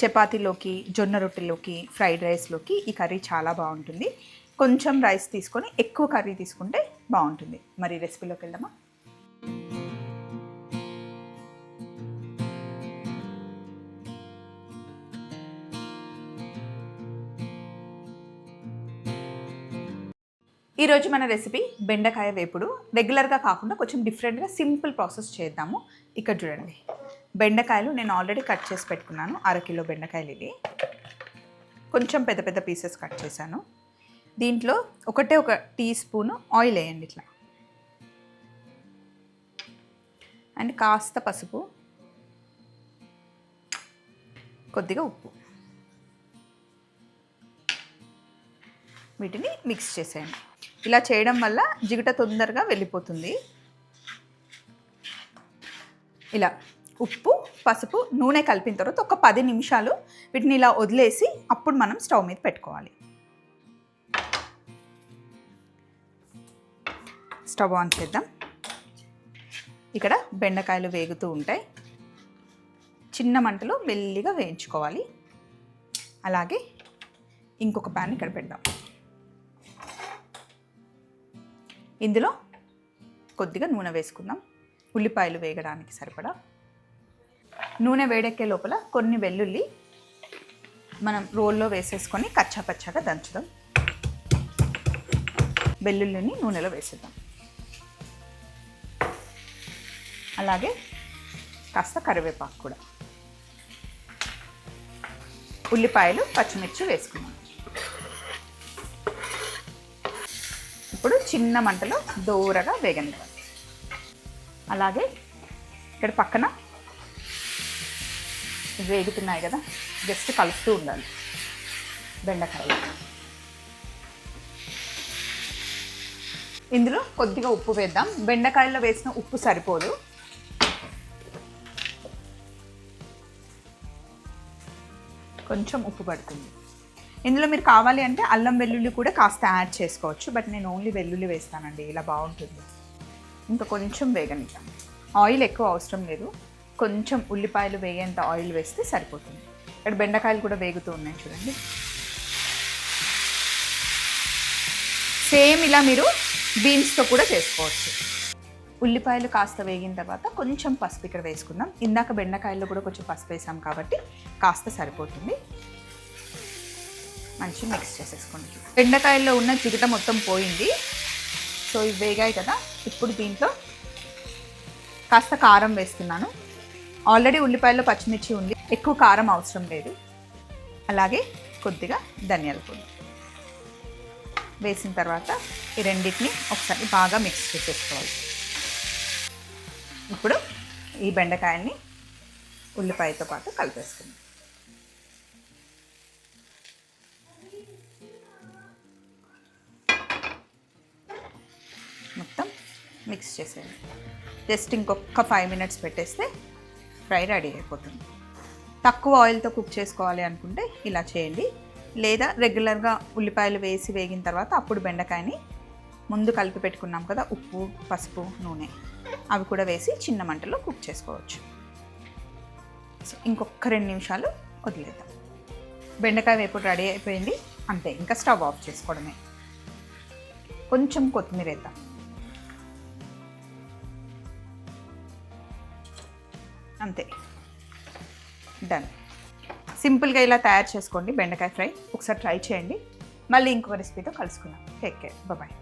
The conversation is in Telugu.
చపాతీలోకి, జొన్న రొట్టెలోకి, ఫ్రైడ్ రైస్లోకి ఈ కర్రీ చాలా బాగుంటుంది. కొంచెం రైస్ తీసుకొని ఎక్కువ కర్రీ తీసుకుంటే బాగుంటుంది. మరి రెసిపీలోకి వెళ్దామా? ఈరోజు మన రెసిపీ బెండకాయ వేపుడు. రెగ్యులర్గా కాకుండా కొంచెం డిఫరెంట్గా సింపుల్ ప్రాసెస్ చేద్దాము. ఇక్కడ చూడండి, బెండకాయలు నేను ఆల్రెడీ కట్ చేసి పెట్టుకున్నాను. 1/2 కిలో బెండకాయలు ఇవి. కొంచెం పెద్ద పెద్ద పీసెస్ కట్ చేశాను. దీంట్లో 1 టీ స్పూను ఆయిల్ వేయండి ఇట్లా, అండ్ కాస్త పసుపు, కొద్దిగా ఉప్పు, వీటిని మిక్స్ చేసేయండి. ఇలా చేయడం వల్ల జిగుట తొందరగా వెళ్ళిపోతుంది. ఇలా ఉప్పు, పసుపు, నూనె కలిపిన తర్వాత ఒక 10 నిమిషాలు వీటిని ఇలా వదిలేసి అప్పుడు మనం స్టవ్ మీద పెట్టుకోవాలి. స్టవ్ ఆన్ చేద్దాం. ఇక్కడ బెండకాయలు వేగుతూ ఉంటాయి. చిన్న మంటలో మెల్లిగా వేయించుకోవాలి. అలాగే ఇంకొక ప్యాన్ ఇక్కడ పెడదాం. ఇందులో కొద్దిగా నూనె వేసుకుందాం, ఉల్లిపాయలు వేగడానికి సరిపడా. నూనె వేడెక్కే లోపల కొన్ని వెల్లుల్లి మనం రోల్లో వేసేసుకొని కచ్చాపచ్చాగా దంచుదాం. వెల్లుల్లిని నూనెలో వేసేద్దాం. అలాగే కాస్త కరివేపాకు కూడా, ఉల్లిపాయలు, పచ్చిమిర్చి వేసుకున్నాం. ఇప్పుడు చిన్న మంటలో దూరగా వేగనివ్వాలి. అలాగే ఇక్కడ పక్కన వేగుతున్నాయి కదా, జస్ట్ కలుపుతూ ఉండాలి బెండకాయలు. ఇందులో కొద్దిగా ఉప్పు వేద్దాం. బెండకాయల్లో వేసిన ఉప్పు సరిపోదు. కొంచెం ఉప్పు పడుతుంది. ఇందులో మీరు కావాలి అంటే అల్లం వెల్లుల్లి కూడా కాస్త యాడ్ చేసుకోవచ్చు, బట్ నేను ఓన్లీ వెల్లుల్లి వేస్తానండి, ఇలా బాగుంటుంది. ఇంకా కొంచెం వేగనిద్దాం. ఆయిల్ ఎక్కువ అవసరం లేదు, కొంచెం ఉల్లిపాయలు వేగేంత ఆయిల్ వేస్తే సరిపోతుంది. ఇక్కడ బెండకాయలు కూడా వేగుతూ ఉన్నాయి చూడండి. సేమ్ ఇలా మీరు బీన్స్తో కూడా చేసుకోవచ్చు. ఉల్లిపాయలు కాస్త వేగిన తర్వాత కొంచెం పసుపు ఇక్కడ వేసుకుందాం. ఇందాక బెండకాయల్లో కూడా కొంచెం పసుపు వేసాం కాబట్టి కాస్త సరిపోతుంది. మంచి మిక్స్ చేసేసుకోండి. బెండకాయల్లో ఉన్న జిగుట మొత్తం పోయింది. సో ఇవి వేగాయి కదా, ఇప్పుడు దీంట్లో కాస్త కారం వేస్తున్నాను. ఆల్రెడీ ఉల్లిపాయల్లో పచ్చిమిర్చి ఉంది, ఎక్కువ కారం అవసరం లేదు. అలాగే కొద్దిగా ధనియాల పొడి వేసిన తర్వాత ఈ రెండింటిని ఒకసారి బాగా మిక్స్ చేసేసుకోవాలి. ఇప్పుడు ఈ బెండకాయల్ని ఉల్లిపాయతో పాటు కలిపేసుకుందాం. మొత్తం మిక్స్ చేసేయండి. జస్ట్ ఇంకొక 5 మినిట్స్ పెట్టేస్తే ఫ్రై రెడీ అయిపోతుంది. తక్కువ ఆయిల్తో కుక్ చేసుకోవాలి అనుకుంటే ఇలా చేయండి. లేదా రెగ్యులర్గా ఉల్లిపాయలు వేసి వేగిన తర్వాత అప్పుడు బెండకాయని ముందు కలిపి పెట్టుకున్నాం కదా, ఉప్పు, పసుపు, నూనె, అవి కూడా వేసి చిన్న మంటలో కుక్ చేసుకోవచ్చు. సో ఇంకొక 2 నిమిషాలు వదిలేద్దాం. బెండకాయ వేపుడు రెడీ అయిపోయింది. అంతే, ఇంకా స్టవ్ ఆఫ్ చేసుకోవడమే. కొంచెం కొత్తిమీర వేద్దాం. అంతే, డన్. సింపుల్గా ఇలా తయారు చేసుకోండి బెండకాయ ఫ్రై. ఒకసారి ట్రై చేయండి. మళ్ళీ ఇంకొక రెసిపీతో కలుసుకుందాం. Take care, bye.